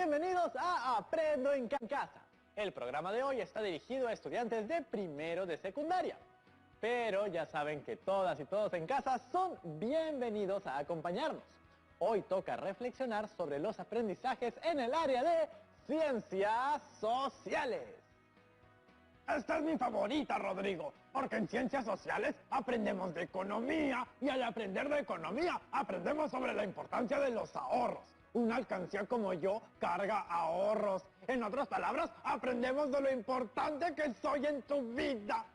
Bienvenidos a Aprendo en Casa. El programa de hoy está dirigido a estudiantes de primero de secundaria. Pero ya saben que todas y todos en casa son bienvenidos a acompañarnos. Hoy toca reflexionar sobre los aprendizajes en el área de ciencias sociales. Esta es mi favorita, Rodrigo, porque en ciencias sociales aprendemos de economía y al aprender de economía aprendemos sobre la importancia de los ahorros. Una alcancía como yo carga ahorros. En otras palabras, aprendemos de lo importante que soy en tu vida.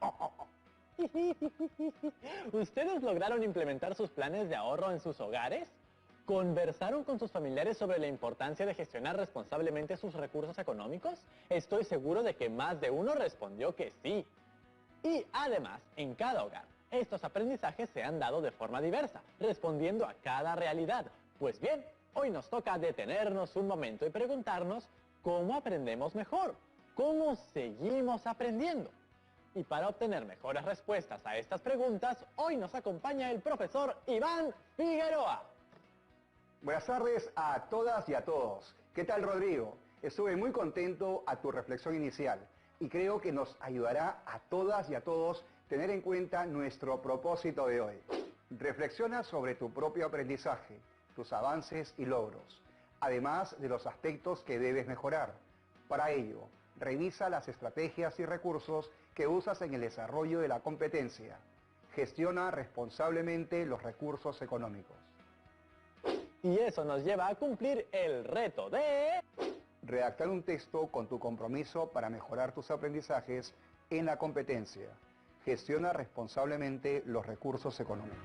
¿Ustedes lograron implementar sus planes de ahorro en sus hogares? ¿Conversaron con sus familiares sobre la importancia de gestionar responsablemente sus recursos económicos? Estoy seguro de que más de uno respondió que sí. Y además, en cada hogar, estos aprendizajes se han dado de forma diversa, respondiendo a cada realidad. Pues bien, hoy nos toca detenernos un momento y preguntarnos cómo aprendemos mejor, cómo seguimos aprendiendo. Y para obtener mejores respuestas a estas preguntas, hoy nos acompaña el profesor Iván Figueroa. Buenas tardes a todas y a todos. ¿Qué tal, Rodrigo? Estuve muy contento a tu reflexión inicial y creo que nos ayudará a todas y a todos tener en cuenta nuestro propósito de hoy. Reflexiona sobre tu propio aprendizaje, tus avances y logros, además de los aspectos que debes mejorar. Para ello, revisa las estrategias y recursos que usas en el desarrollo de la competencia. Gestiona responsablemente los recursos económicos. Y eso nos lleva a cumplir el reto de... redactar un texto con tu compromiso para mejorar tus aprendizajes en la competencia. Gestiona responsablemente los recursos económicos.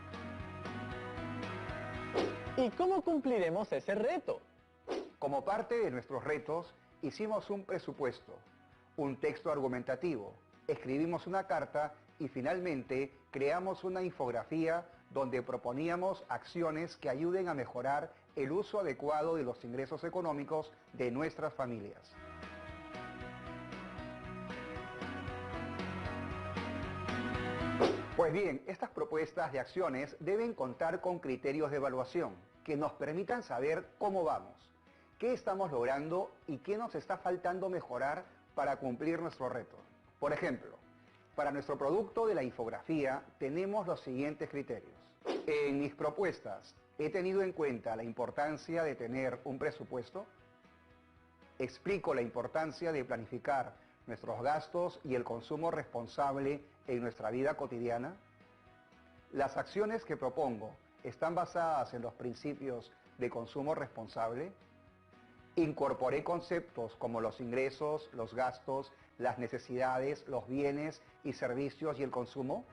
¿Y cómo cumpliremos ese reto? Como parte de nuestros retos, hicimos un presupuesto, un texto argumentativo, escribimos una carta y finalmente creamos una infografía donde proponíamos acciones que ayuden a mejorar el uso adecuado de los ingresos económicos de nuestras familias. Pues bien, estas propuestas de acciones deben contar con criterios de evaluación que nos permitan saber cómo vamos, qué estamos logrando y qué nos está faltando mejorar para cumplir nuestro reto. Por ejemplo, para nuestro producto de la infografía tenemos los siguientes criterios. En mis propuestas, ¿he tenido en cuenta la importancia de tener un presupuesto? Explico la importancia de planificar nuestros gastos y el consumo responsable en nuestra vida cotidiana. Las acciones que propongo están basadas en los principios de consumo responsable. Incorporé conceptos como los ingresos, los gastos, las necesidades, los bienes y servicios y el consumo.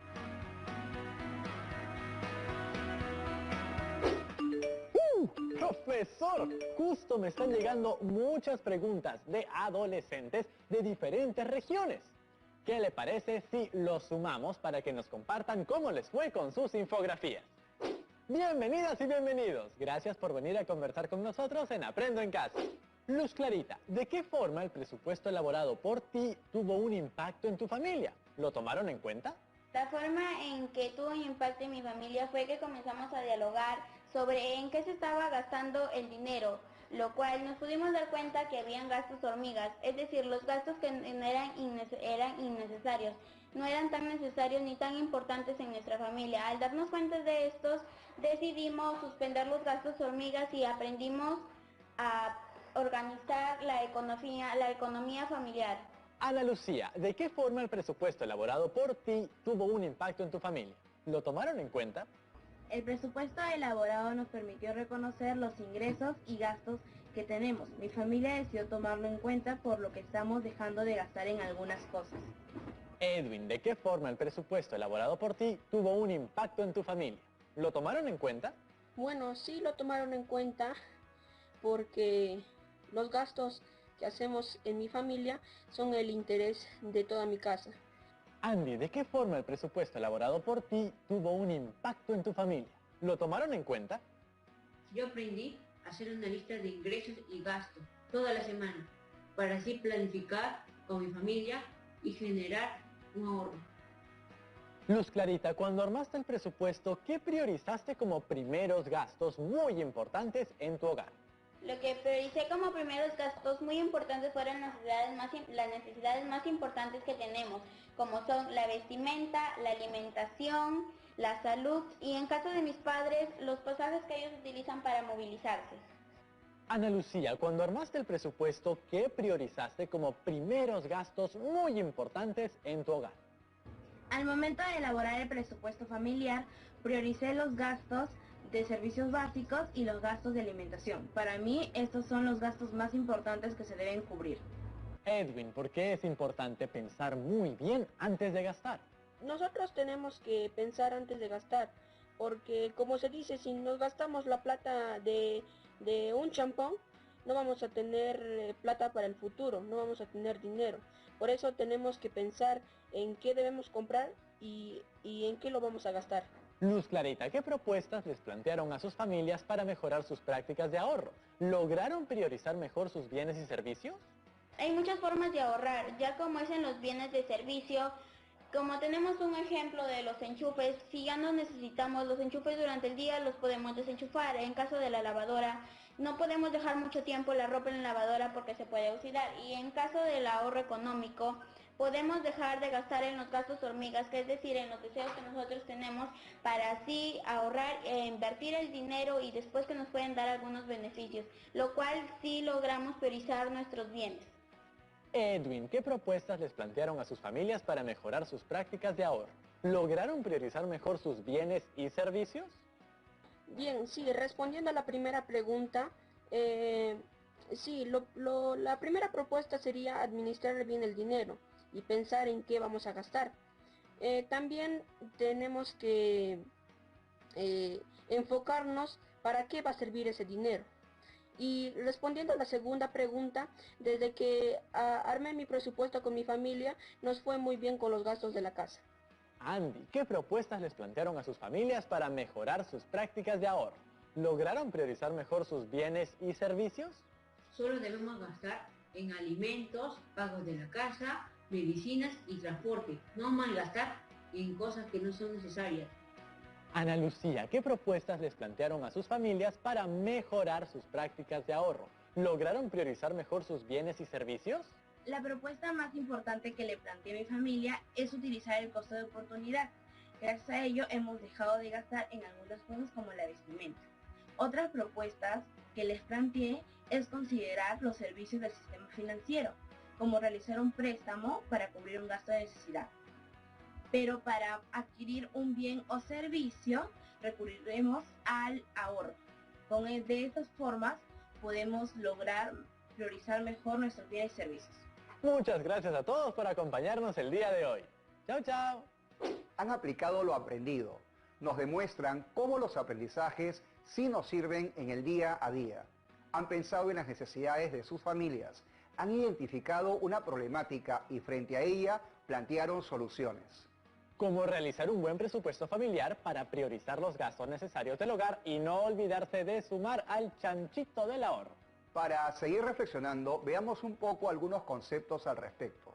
¡Profesor! Justo me están llegando muchas preguntas de adolescentes de diferentes regiones. ¿Qué le parece si los sumamos para que nos compartan cómo les fue con sus infografías? Bienvenidas y bienvenidos. Gracias por venir a conversar con nosotros en Aprendo en Casa. Luz Clarita, ¿de qué forma el presupuesto elaborado por ti tuvo un impacto en tu familia? ¿Lo tomaron en cuenta? La forma en que tuvo un impacto en mi familia fue que comenzamos a dialogar sobre en qué se estaba gastando el dinero, lo cual nos pudimos dar cuenta que habían gastos hormigas, es decir, los gastos que eran innecesarios, no eran tan necesarios ni tan importantes en nuestra familia. Al darnos cuenta de estos, decidimos suspender los gastos hormigas y aprendimos a organizar la economía familiar. Ana Lucía, ¿de qué forma el presupuesto elaborado por ti tuvo un impacto en tu familia? ¿Lo tomaron en cuenta? El presupuesto elaborado nos permitió reconocer los ingresos y gastos que tenemos. Mi familia decidió tomarlo en cuenta, por lo que estamos dejando de gastar en algunas cosas. Edwin, ¿de qué forma el presupuesto elaborado por ti tuvo un impacto en tu familia? ¿Lo tomaron en cuenta? Bueno, sí lo tomaron en cuenta porque los gastos que hacemos en mi familia son el interés de toda mi casa. Andy, ¿de qué forma el presupuesto elaborado por ti tuvo un impacto en tu familia? ¿Lo tomaron en cuenta? Yo aprendí a hacer una lista de ingresos y gastos toda la semana, para así planificar con mi familia y generar un ahorro. Luz Clarita, cuando armaste el presupuesto, ¿qué priorizaste como primeros gastos muy importantes en tu hogar? Lo que prioricé como primeros gastos muy importantes fueron las necesidades más importantes que tenemos, como son la vestimenta, la alimentación, la salud y en caso de mis padres, los pasajes que ellos utilizan para movilizarse. Ana Lucía, cuando armaste el presupuesto, ¿qué priorizaste como primeros gastos muy importantes en tu hogar? Al momento de elaborar el presupuesto familiar, prioricé los gastos de servicios básicos y los gastos de alimentación. Para mí, estos son los gastos más importantes que se deben cubrir. Edwin, ¿por qué es importante pensar muy bien antes de gastar? Nosotros tenemos que pensar antes de gastar, porque como se dice, si nos gastamos la plata de un champón, no vamos a tener plata para el futuro, no vamos a tener dinero. Por eso tenemos que pensar en qué debemos comprar y en qué lo vamos a gastar. Luz Clarita, ¿qué propuestas les plantearon a sus familias para mejorar sus prácticas de ahorro? ¿Lograron priorizar mejor sus bienes y servicios? Hay muchas formas de ahorrar, ya como es en los bienes de servicio, como tenemos un ejemplo de los enchufes, si ya no necesitamos los enchufes durante el día, los podemos desenchufar. En caso de la lavadora, no podemos dejar mucho tiempo la ropa en la lavadora porque se puede oxidar. Y en caso del ahorro económico, podemos dejar de gastar en los gastos hormigas, que es decir, en los deseos que nosotros tenemos, para así ahorrar e invertir el dinero y después que nos pueden dar algunos beneficios, lo cual sí logramos priorizar nuestros bienes. Edwin, ¿qué propuestas les plantearon a sus familias para mejorar sus prácticas de ahorro? ¿Lograron priorizar mejor sus bienes y servicios? Bien, sí, respondiendo a la primera pregunta, sí, la primera propuesta sería administrar bien el dinero y pensar en qué vamos a gastar. También tenemos que enfocarnos para qué va a servir ese dinero. Y respondiendo a la segunda pregunta, desde que armé mi presupuesto con mi familia, nos fue muy bien con los gastos de la casa. Andy, ¿qué propuestas les plantearon a sus familias para mejorar sus prácticas de ahorro? ¿Lograron priorizar mejor sus bienes y servicios? Solo debemos gastar en alimentos, pagos de la casa, medicinas y transporte. No malgastar en cosas que no son necesarias. Ana Lucía, ¿qué propuestas les plantearon a sus familias para mejorar sus prácticas de ahorro? ¿Lograron priorizar mejor sus bienes y servicios? La propuesta más importante que le planteé a mi familia es utilizar el costo de oportunidad. Gracias a ello hemos dejado de gastar en algunas cosas como la vestimenta. Otras propuestas que les planteé es considerar los servicios del sistema financiero, como realizar un préstamo para cubrir un gasto de necesidad. Pero para adquirir un bien o servicio recurriremos al ahorro. De estas formas podemos lograr priorizar mejor nuestros bienes y servicios. Muchas gracias a todos por acompañarnos el día de hoy. Chao, chao. Han aplicado lo aprendido. Nos demuestran cómo los aprendizajes sí nos sirven en el día a día. Han pensado en las necesidades de sus familias. Han identificado una problemática y frente a ella plantearon soluciones. Cómo realizar un buen presupuesto familiar para priorizar los gastos necesarios del hogar y no olvidarse de sumar al chanchito del ahorro. Para seguir reflexionando, veamos un poco algunos conceptos al respecto.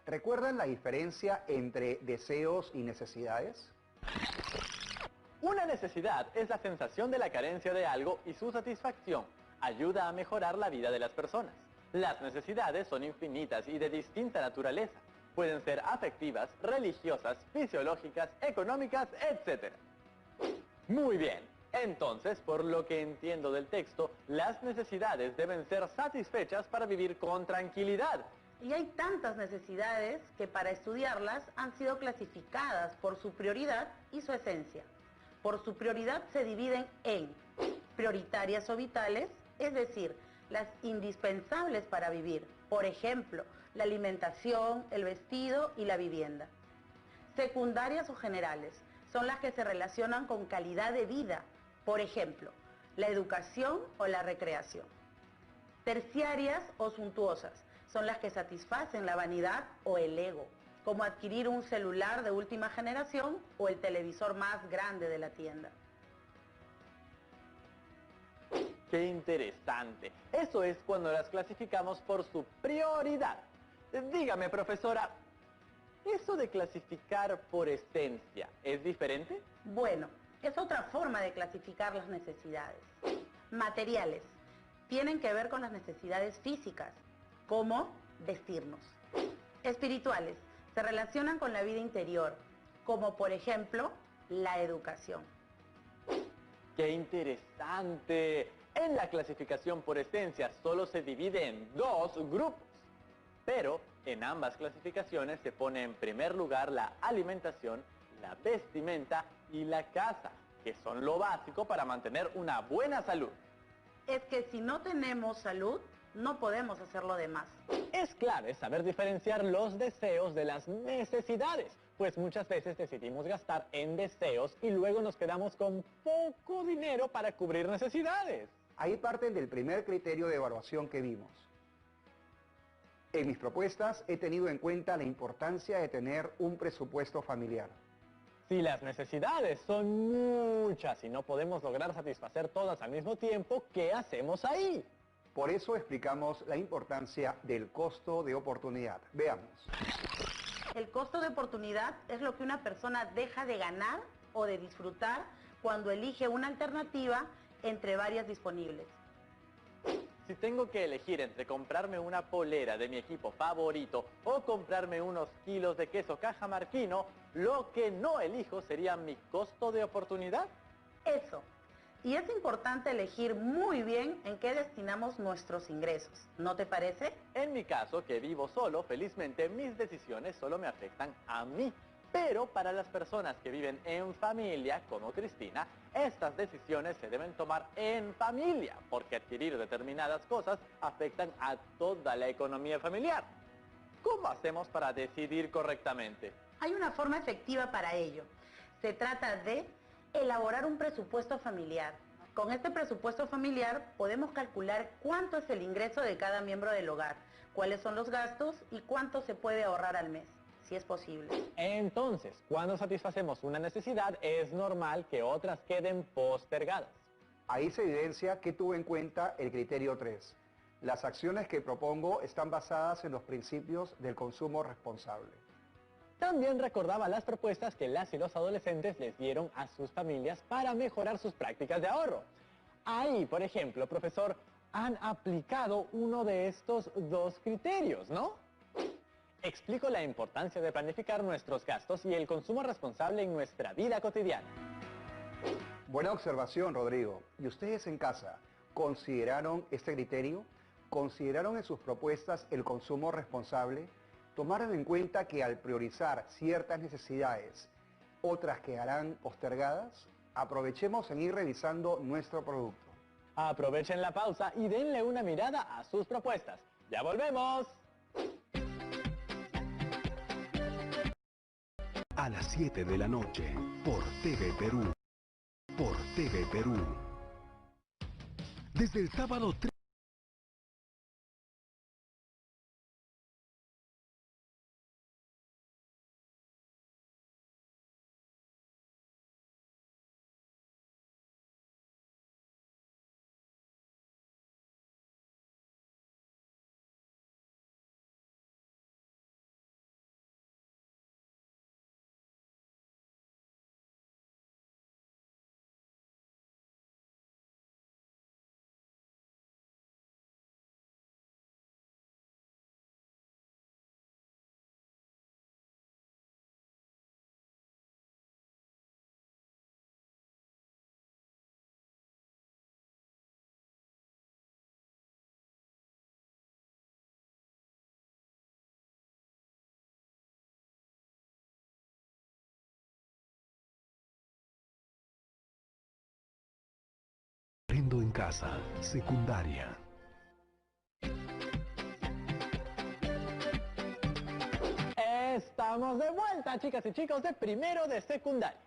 ¿Recuerdan la diferencia entre deseos y necesidades? Una necesidad es la sensación de la carencia de algo y su satisfacción ayuda a mejorar la vida de las personas. Las necesidades son infinitas y de distinta naturaleza. Pueden ser afectivas, religiosas, fisiológicas, económicas, etc. Muy bien. Entonces, por lo que entiendo del texto, las necesidades deben ser satisfechas para vivir con tranquilidad. Y hay tantas necesidades que para estudiarlas han sido clasificadas por su prioridad y su esencia. Por su prioridad se dividen en prioritarias o vitales, es decir, las indispensables para vivir. Por ejemplo, la alimentación, el vestido y la vivienda. Secundarias o generales, son las que se relacionan con calidad de vida. Por ejemplo, la educación o la recreación. Terciarias o suntuosas, son las que satisfacen la vanidad o el ego, como adquirir un celular de última generación o el televisor más grande de la tienda. ¡Qué interesante! Eso es cuando las clasificamos por su prioridad. Dígame, profesora, ¿eso de clasificar por esencia es diferente? Bueno, es otra forma de clasificar las necesidades. Materiales. Tienen que ver con las necesidades físicas. como vestirnos. Espirituales, se relacionan con la vida interior, como por ejemplo, la educación. ¡Qué interesante! En la clasificación por esencia solo se divide en dos grupos, pero en ambas clasificaciones se pone en primer lugar la alimentación, la vestimenta y la casa, que son lo básico para mantener una buena salud. Es que si no tenemos salud, no podemos hacer lo demás. Es clave saber diferenciar los deseos de las necesidades, pues muchas veces decidimos gastar en deseos y luego nos quedamos con poco dinero para cubrir necesidades. Ahí parten del primer criterio de evaluación que vimos. En mis propuestas he tenido en cuenta la importancia de tener un presupuesto familiar. Si las necesidades son muchas y no podemos lograr satisfacer todas al mismo tiempo, ¿qué hacemos ahí? Por eso explicamos la importancia del costo de oportunidad. Veamos. El costo de oportunidad es lo que una persona deja de ganar o de disfrutar cuando elige una alternativa entre varias disponibles. Si tengo que elegir entre comprarme una polera de mi equipo favorito o comprarme unos kilos de queso cajamarquino, lo que no elijo sería mi costo de oportunidad. Eso. Y es importante elegir muy bien en qué destinamos nuestros ingresos, ¿no te parece? En mi caso, que vivo solo, felizmente mis decisiones solo me afectan a mí. Pero para las personas que viven en familia, como Cristina, estas decisiones se deben tomar en familia, porque adquirir determinadas cosas afectan a toda la economía familiar. ¿Cómo hacemos para decidir correctamente? Hay una forma efectiva para ello. Se trata de elaborar un presupuesto familiar. Con este presupuesto familiar podemos calcular cuánto es el ingreso de cada miembro del hogar, cuáles son los gastos y cuánto se puede ahorrar al mes, si es posible. Entonces, cuando satisfacemos una necesidad, es normal que otras queden postergadas. Ahí se evidencia que tuve en cuenta el criterio 3. Las acciones que propongo están basadas en los principios del consumo responsable. También recordaba las propuestas que las y los adolescentes les dieron a sus familias para mejorar sus prácticas de ahorro. Ahí, por ejemplo, profesor, han aplicado uno de estos dos criterios, ¿no? Explico la importancia de planificar nuestros gastos y el consumo responsable en nuestra vida cotidiana. Buena observación, Rodrigo. ¿Y ustedes en casa consideraron este criterio? ¿Consideraron en sus propuestas el consumo responsable? ¿Tomaron en cuenta que al priorizar ciertas necesidades, otras quedarán postergadas? Aprovechemos en ir revisando nuestro producto. Aprovechen la pausa y denle una mirada a sus propuestas. ¡Ya volvemos! A las 7 de la noche, por TV Perú. Por TV Perú. Desde el sábado 3. Aprendo en casa, secundaria. Estamos de vuelta, chicas y chicos, de primero de secundaria.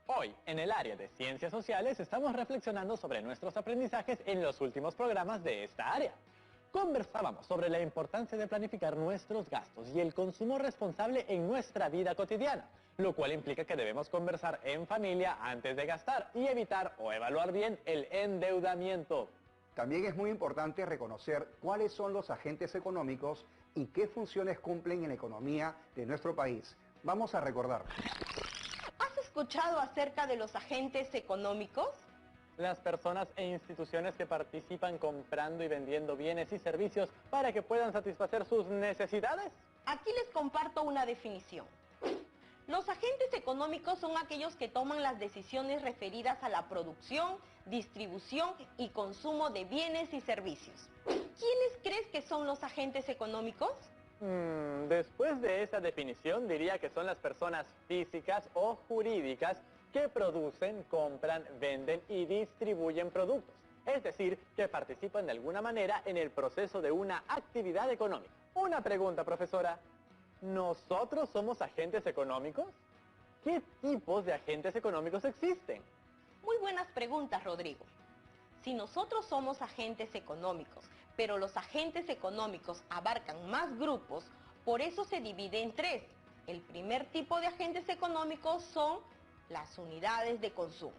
Hoy, en el área de Ciencias Sociales, estamos reflexionando sobre nuestros aprendizajes en los últimos programas de esta área. Conversábamos sobre la importancia de planificar nuestros gastos y el consumo responsable en nuestra vida cotidiana, lo cual implica que debemos conversar en familia antes de gastar y evitar o evaluar bien el endeudamiento. También es muy importante reconocer cuáles son los agentes económicos y qué funciones cumplen en la economía de nuestro país. Vamos a recordar. ¿Has escuchado acerca de los agentes económicos? las personas e instituciones que participan comprando y vendiendo bienes y servicios para que puedan satisfacer sus necesidades. Aquí les comparto una definición. Los agentes económicos son aquellos que toman las decisiones referidas a la producción, distribución y consumo de bienes y servicios. ¿Quiénes crees que son los agentes económicos? Después de esa definición diría que son las personas físicas o jurídicas que producen, compran, venden y distribuyen productos. Es decir, que participan de alguna manera en el proceso de una actividad económica. Una pregunta, profesora. ¿Nosotros somos agentes económicos? ¿Qué tipos de agentes económicos existen? Muy buenas preguntas, Rodrigo. Si nosotros somos agentes económicos, pero los agentes económicos abarcan más grupos, por eso se divide en tres. El primer tipo de agentes económicos son las unidades de consumo.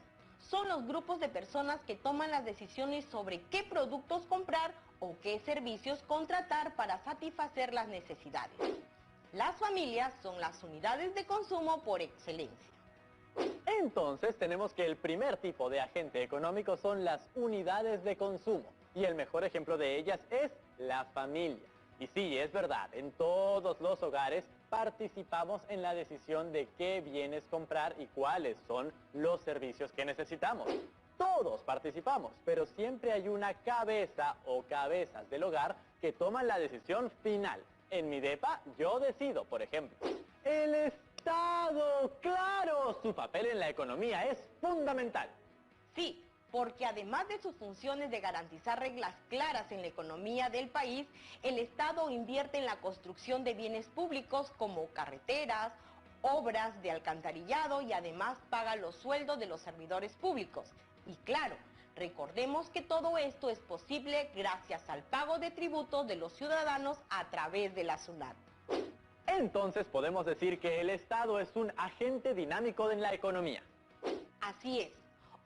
Son los grupos de personas que toman las decisiones sobre qué productos comprar o qué servicios contratar para satisfacer las necesidades. Las familias son las unidades de consumo por excelencia. Entonces tenemos que el primer tipo de agente económico son las unidades de consumo. Y el mejor ejemplo de ellas es la familia. Y sí, es verdad, en todos los hogares participamos en la decisión de qué bienes comprar y cuáles son los servicios que necesitamos. Todos participamos, pero siempre hay una cabeza o cabezas del hogar que toman la decisión final. En mi depa, yo decido, por ejemplo. El Estado, claro, su papel en la economía es fundamental. Sí, porque además de sus funciones de garantizar reglas claras en la economía del país, el Estado invierte en la construcción de bienes públicos como carreteras, obras de alcantarillado y además paga los sueldos de los servidores públicos. Y claro, recordemos que todo esto es posible gracias al pago de tributos de los ciudadanos a través de la SUNAT. Entonces podemos decir que el Estado es un agente dinámico en la economía. Así es.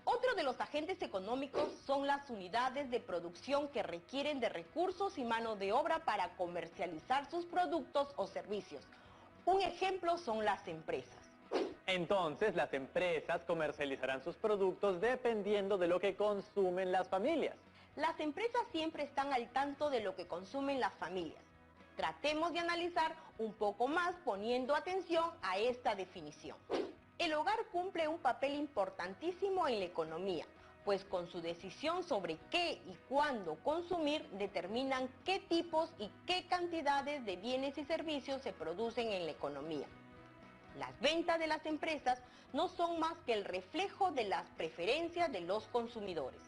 Otro de los agentes económicos son las unidades de producción que requieren de recursos y mano de obra para comercializar sus productos o servicios. Un ejemplo son las empresas. Entonces las empresas comercializarán sus productos dependiendo de lo que consumen las familias. Las empresas siempre están al tanto de lo que consumen las familias. Tratemos de analizar un poco más poniendo atención a esta definición. El hogar cumple un papel importantísimo en la economía, pues con su decisión sobre qué y cuándo consumir determinan qué tipos y qué cantidades de bienes y servicios se producen en la economía. Las ventas de las empresas no son más que el reflejo de las preferencias de los consumidores.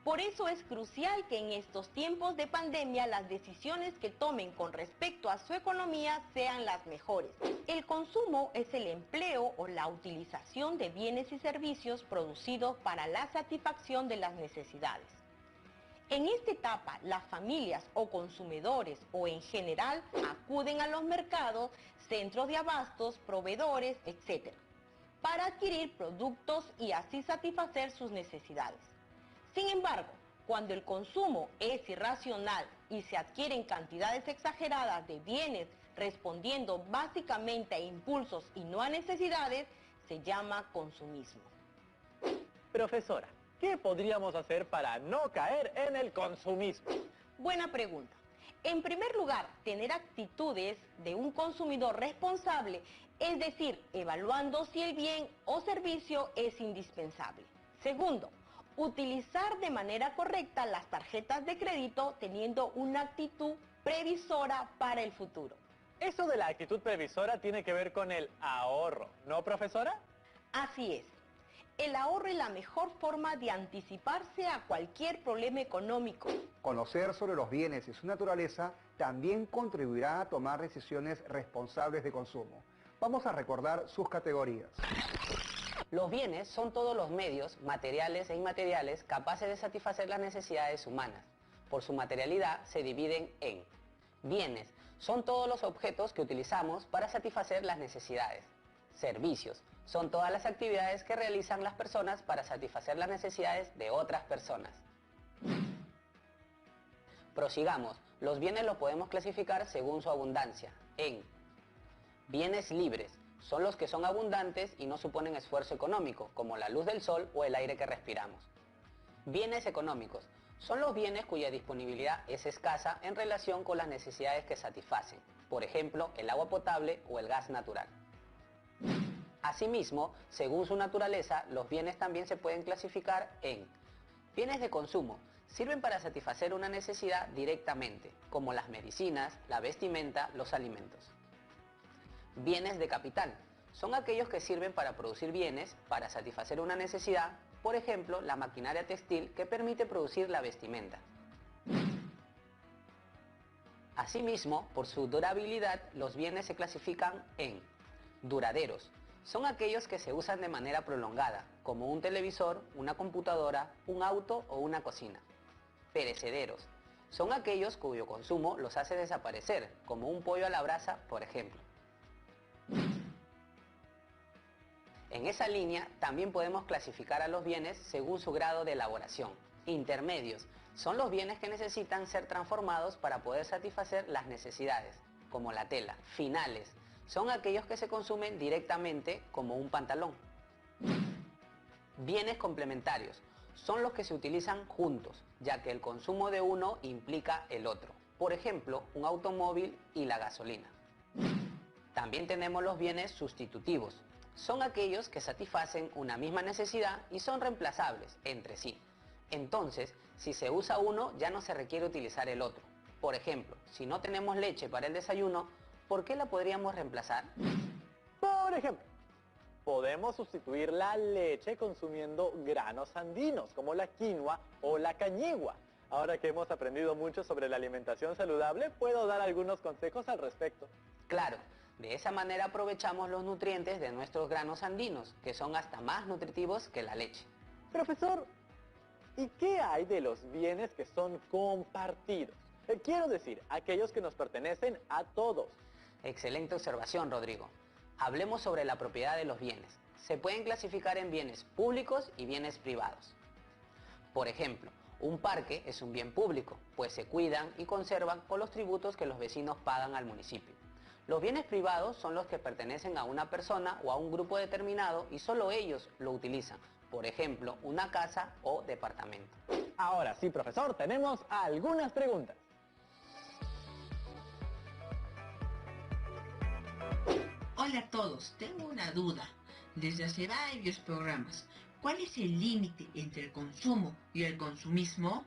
Por eso es crucial que en estos tiempos de pandemia las decisiones que tomen con respecto a su economía sean las mejores. El consumo es el empleo o la utilización de bienes y servicios producidos para la satisfacción de las necesidades. En esta etapa, las familias o consumidores o en general acuden a los mercados, centros de abastos, proveedores, etc., para adquirir productos y así satisfacer sus necesidades. Sin embargo, cuando el consumo es irracional y se adquieren cantidades exageradas de bienes respondiendo básicamente a impulsos y no a necesidades, se llama consumismo. Profesora, ¿qué podríamos hacer para no caer en el consumismo? Buena pregunta. En primer lugar, tener actitudes de un consumidor responsable, es decir, evaluando si el bien o servicio es indispensable. Segundo, utilizar de manera correcta las tarjetas de crédito teniendo una actitud previsora para el futuro. Eso de la actitud previsora tiene que ver con el ahorro, ¿no, profesora? Así es. El ahorro es la mejor forma de anticiparse a cualquier problema económico. Conocer sobre los bienes y su naturaleza también contribuirá a tomar decisiones responsables de consumo. Vamos a recordar sus categorías. Los bienes son todos los medios, materiales e inmateriales, capaces de satisfacer las necesidades humanas. Por su materialidad se dividen en: bienes son todos los objetos que utilizamos para satisfacer las necesidades. Servicios son todas las actividades que realizan las personas para satisfacer las necesidades de otras personas. Prosigamos. Los bienes los podemos clasificar según su abundancia en: bienes libres son los que son abundantes y no suponen esfuerzo económico, como la luz del sol o el aire que respiramos. Bienes económicos son los bienes cuya disponibilidad es escasa en relación con las necesidades que satisfacen, por ejemplo, el agua potable o el gas natural. Asimismo, según su naturaleza, los bienes también se pueden clasificar en bienes de consumo. Sirven para satisfacer una necesidad directamente, como las medicinas, la vestimenta, los alimentos. Bienes de capital. Son aquellos que sirven para producir bienes, para satisfacer una necesidad, por ejemplo, la maquinaria textil que permite producir la vestimenta. Asimismo, por su durabilidad, los bienes se clasifican en duraderos. Son aquellos que se usan de manera prolongada, como un televisor, una computadora, un auto o una cocina. Perecederos. Son aquellos cuyo consumo los hace desaparecer, como un pollo a la brasa, por ejemplo. En esa línea también podemos clasificar a los bienes según su grado de elaboración. Intermedios son los bienes que necesitan ser transformados para poder satisfacer las necesidades, como la tela. Finales son aquellos que se consumen directamente, como un pantalón. Bienes complementarios son los que se utilizan juntos, ya que el consumo de uno implica el otro. Por ejemplo, un automóvil y la gasolina. También tenemos los bienes sustitutivos. Son aquellos que satisfacen una misma necesidad y son reemplazables entre sí. Entonces, si se usa uno, ya no se requiere utilizar el otro. Por ejemplo, si no tenemos leche para el desayuno, ¿por qué la podríamos reemplazar? Por ejemplo, podemos sustituir la leche consumiendo granos andinos, como la quinoa o la cañigua. Ahora que hemos aprendido mucho sobre la alimentación saludable, puedo dar algunos consejos al respecto. Claro. De esa manera aprovechamos los nutrientes de nuestros granos andinos, que son hasta más nutritivos que la leche. Profesor, ¿y qué hay de los bienes que son compartidos? Quiero decir, aquellos que nos pertenecen a todos. Excelente observación, Rodrigo. Hablemos sobre la propiedad de los bienes. Se pueden clasificar en bienes públicos y bienes privados. Por ejemplo, un parque es un bien público, pues se cuidan y conservan con los tributos que los vecinos pagan al municipio. Los bienes privados son los que pertenecen a una persona o a un grupo determinado y solo ellos lo utilizan. Por ejemplo, una casa o departamento. Ahora sí, profesor, tenemos algunas preguntas. Hola a todos, tengo una duda. Desde hace varios programas, ¿cuál es el límite entre el consumo y el consumismo?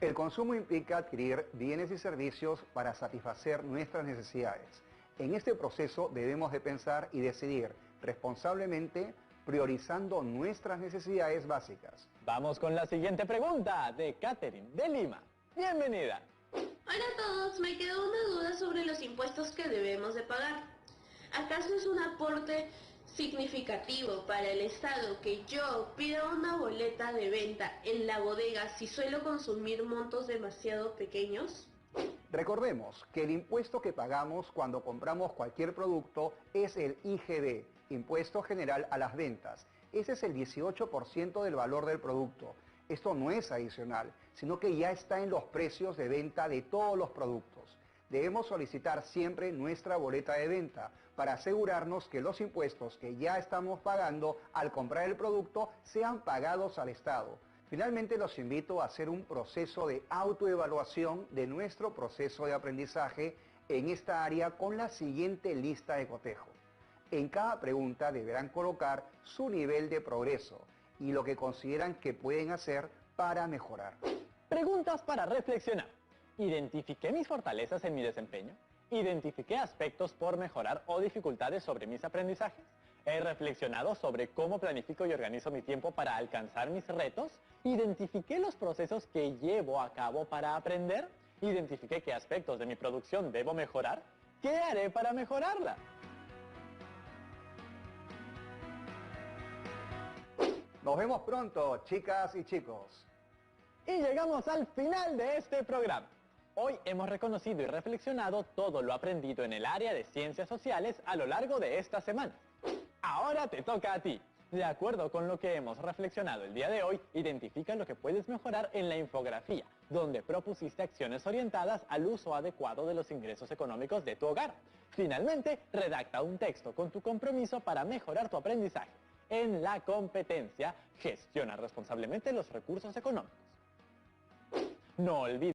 El consumo implica adquirir bienes y servicios para satisfacer nuestras necesidades. En este proceso debemos de pensar y decidir responsablemente, priorizando nuestras necesidades básicas. Vamos con la siguiente pregunta de Catherine de Lima. Bienvenida. Hola a todos, me quedó una duda sobre los impuestos que debemos de pagar. ¿Acaso es un aporte significativo para el Estado que yo pida una boleta de venta en la bodega si suelo consumir montos demasiado pequeños? Recordemos que el impuesto que pagamos cuando compramos cualquier producto es el IGB, Impuesto General a las Ventas. Ese es el 18% del valor del producto. Esto no es adicional, sino que ya está en los precios de venta de todos los productos. Debemos solicitar siempre nuestra boleta de venta para asegurarnos que los impuestos que ya estamos pagando al comprar el producto sean pagados al Estado. Finalmente los invito a hacer un proceso de autoevaluación de nuestro proceso de aprendizaje en esta área con la siguiente lista de cotejo. En cada pregunta deberán colocar su nivel de progreso y lo que consideran que pueden hacer para mejorar. Preguntas para reflexionar. ¿Identifiqué mis fortalezas en mi desempeño? ¿Identifiqué aspectos por mejorar o dificultades sobre mis aprendizajes? ¿He reflexionado sobre cómo planifico y organizo mi tiempo para alcanzar mis retos? ¿Identifiqué los procesos que llevo a cabo para aprender? ¿Identifiqué qué aspectos de mi producción debo mejorar? ¿Qué haré para mejorarla? Nos vemos pronto, chicas y chicos. Y llegamos al final de este programa. Hoy hemos reconocido y reflexionado todo lo aprendido en el área de ciencias sociales a lo largo de esta semana. Ahora te toca a ti. De acuerdo con lo que hemos reflexionado el día de hoy, identifica lo que puedes mejorar en la infografía, donde propusiste acciones orientadas al uso adecuado de los ingresos económicos de tu hogar. Finalmente, redacta un texto con tu compromiso para mejorar tu aprendizaje. En la competencia, gestiona responsablemente los recursos económicos. No olvides